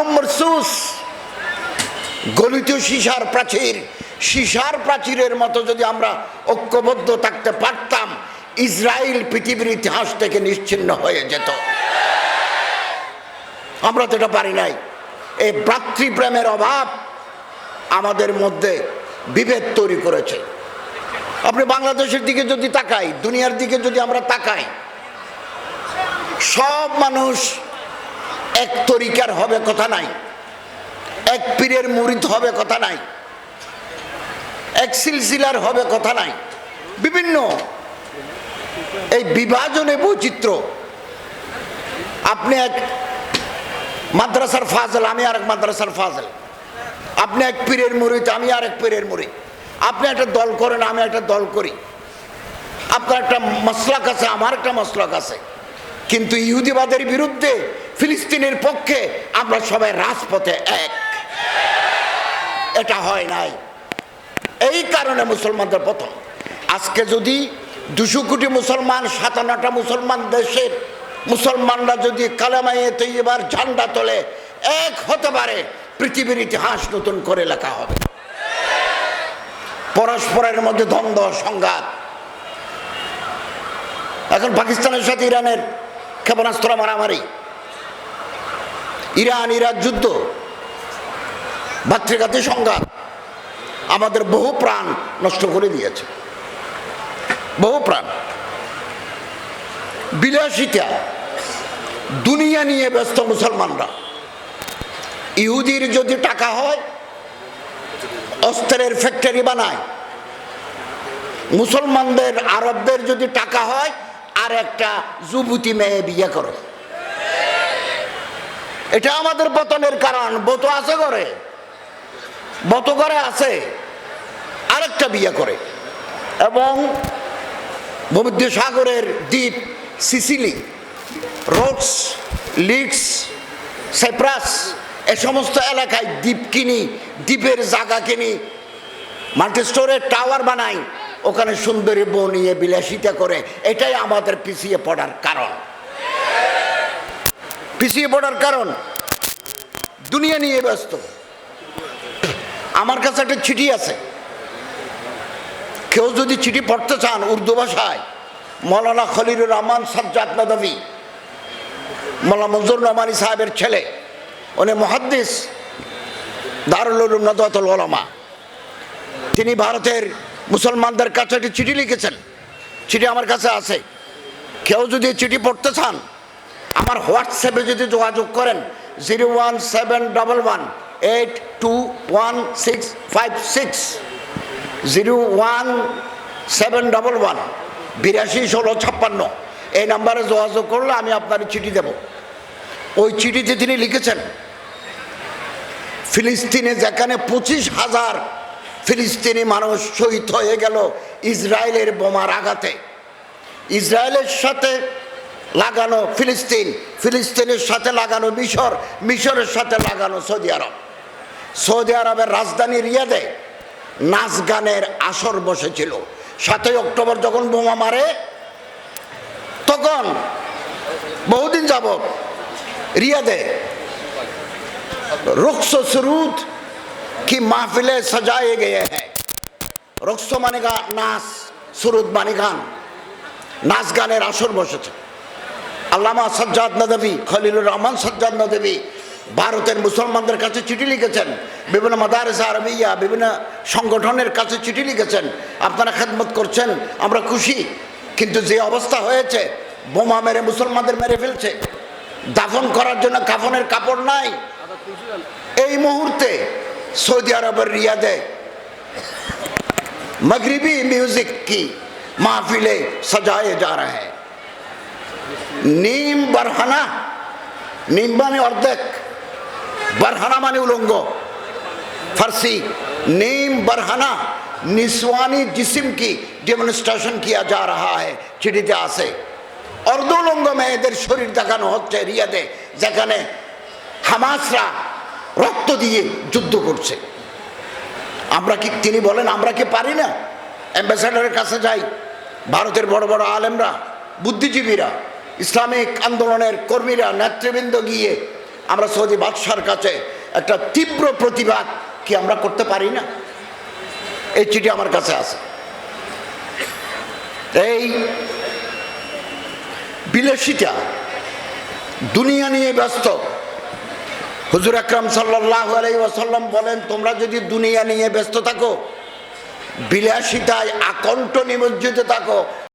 জিবালুম মারসুস, গলিত সীসার প্রাচীরের মতো যদি আমরা ঐক্যবদ্ধ থাকতে পারতাম, ইসরায়েল পৃথিবীর ইতিহাস থেকে নিশ্চিহ্ন হয়ে যেত। আমরা তো এটা পারি নাই। এই ভ্রাতৃপ্রেমের অভাব আমাদের মধ্যে বিভেদ তৈরি করেছে। আপনি বাংলাদেশের দিকে যদি তাকাই, দুনিয়ার দিকে যদি আমরা তাকাই, সব মানুষ এক তরিকার হবে কথা নাই, এক পীরের মুরিদ হবে কথা নাই, এক সিলসিলার হবে কথা নাই। বিভিন্ন এই বিভাজনে বৈচিত্র্য। আপনি এক মাদ্রাসার ফাজল, আমি আরেক মাদ্রাসার ফাজল। আপনি এক পীরের মুরিদ, আমি আরেক পীরের মুরিদ। আপনি একটা দল করেন, আমি একটা দল করি। আপনার একটা মাসলাক আছে, আমার একটা মাসলাক আছে। কিন্তু ইহুদিবাদের বিরুদ্ধে, ফিলিস্তিনের পক্ষে আমরা সবাই রাজপথে এক। এটা হয় নাই। এই কারণে মুসলমানদের পতন। আজকে যদি 200 কোটি মুসলমান, 57টা মুসলমান দেশের মুসলমানরা যদি কালেমায়ে তৈয়বার ঝান্ডা তোলে, এক হতে পারে, পৃথিবীর ইতিহাস নতুন করে লেখা হবে। পরস্পরের মধ্যে দ্বন্দ্ব, সংঘাত। এখন পাকিস্তানের সাথে ইরানের ক্ষেপণাস্ত্র মারামারি, ইরান ইরাক যুদ্ধ, ভাতৃঘাতী সংঘাত আমাদের বহু প্রাণ নষ্ট করে দিয়েছে, বহু প্রাণ। বিলাসিতা, দুনিয়া নিয়ে ব্যস্ত মুসলমানরা। ইহুদির যদি টাকা হয়, অস্ত্রের ফ্যাক্টরি বানায়। মুসলমানদের, আরবদের যদি টাকা হয়, আর একটা যুবতী মেয়ে বিয়ে করে। এটা আমাদের পতনের কারণ। বত আছে ঘরে, বত ঘরে আছে, আরেকটা বিয়ে করে। এবং ভূমধ্যসাগরের দ্বীপ সিসিলি, রোডস, লিডস, সাইপ্রাস, এ সমস্ত এলাকায় দ্বীপ কিনি, দ্বীপের জায়গা কিনি, মাল্টিস্টোরের টাওয়ার বানাই, ওখানে সুন্দরী বউ নিয়ে বিলাসিতা করে। এটাই আমাদের পিছিয়ে পড়ার কারণ। পিছিয়ে পড়ার কারণ দুনিয়া নিয়ে ব্যস্ত। আমার কাছে একটা চিঠি আছে, কেউ যদি চিঠি পড়তে চান উর্দু ভাষায়, মৌলানা খলিলুর রহমান সাজ্জাদ নদভী, মৌলানা মনজুর নোমানী সাহেবের ছেলে, উনি মুহাদ্দিস, দারুল উলুম নদওয়াতুল উলামা। তিনি ভারতের মুসলমানদের কাছে একটি চিঠি লিখেছেন। চিঠি আমার কাছে আছে। কেউ যদি চিঠি পড়তে চান, আমার হোয়াটসঅ্যাপে যদি যোগাযোগ করেন 01711821656, 01711821656, এই নাম্বারে যোগাযোগ করলে আমি আপনার চিঠি দেব। ওই চিঠিতে তিনি লিখেছেন, ফিলিস্তিনে যেখানে 25,000 ফিলিস্তিনি মানুষ শহীদ হয়ে গেল ইসরায়েলের বোমার আঘাতে, ইসরায়েলের সাথে লাগানো ফিলিস্তিন, ফিলিস্তিনের সাথে লাগানো মিশর, মিশরের সাথে লাগানো সৌদি আরব। সৌদি আরবের রাজধানী রিয়াদে নাচ গানের আসর বসেছিল। 7 অক্টোবর যখন বোমা মারে, তখন বহুদিন যাবত रियादे रुख्सो सुरूद की महफिलें सजाए गए हैं। रुख्सो माने का नाच, सुरूद माने गान, नाच गाনের আসর বসেছে। আল্লামা সাজ্জাদ নদভী, খলিলুর রহমান সাজ্জাদ নদভী ভারতের মুসলমানদের কাছে চিঠি লিখেছেন, বিভিন্ন মাদারিস আরবিয়া, বিভিন্ন সংগঠনের কাছে চিঠি লিখেছেন, আপনারা খেদমত করছেন, আমরা খুশি। কিন্তু যে অবস্থা হয়েছে, বোমা মেরে মুসলমানদের মেরে ফেলছে, দাফন করার জন্য কাফনের কাপড় নাই। এই মুহূর্তে সৌদি আরবের রিয়াদে मगरिबी म्यूजिक की महफिलें सजाए जा रहे हैं। नीम बरहाना, नीम माने अर्धेक, बरहाना माने उलंग, फारसी नीम बरहाना निस्वानी जिस्म की डेमोन्स्ट्रेशन किया जा रहा है। चिठिते आसे अर्धोलंग मेয়েদের শরীর দেখানো হচ্ছে রিয়াদে, যেখানে হামাসরা রক্ত দিয়ে যুদ্ধ করছে। আমরা কি, তিনি বলেন আমরা কি পারি না? অ্যাম্বাসেডরের কাছে যাই, ভারতের বড় বড় আলেমরা, বুদ্ধিজীবীরা, ইসলামিক আন্দোলনের কর্মীরা, নেতৃবৃন্দ গিয়ে আমরা সৌদি বাদশার কাছে একটা তীব্র প্রতিবাদ কি আমরা করতে পারি না? এই চিঠি আমার কাছে আছে। এই বিলাসিতা, দুনিয়া নিয়ে ব্যস্ত। হুজুর আকরাম সাল্লাল্লাহু আলাইহি ওয়াসাল্লাম বলেন, তোমরা যদি দুনিয়া নিয়ে ব্যস্ত থাকো, বিলাসিতায় আকণ্ঠ নিমজ্জিত থাকো,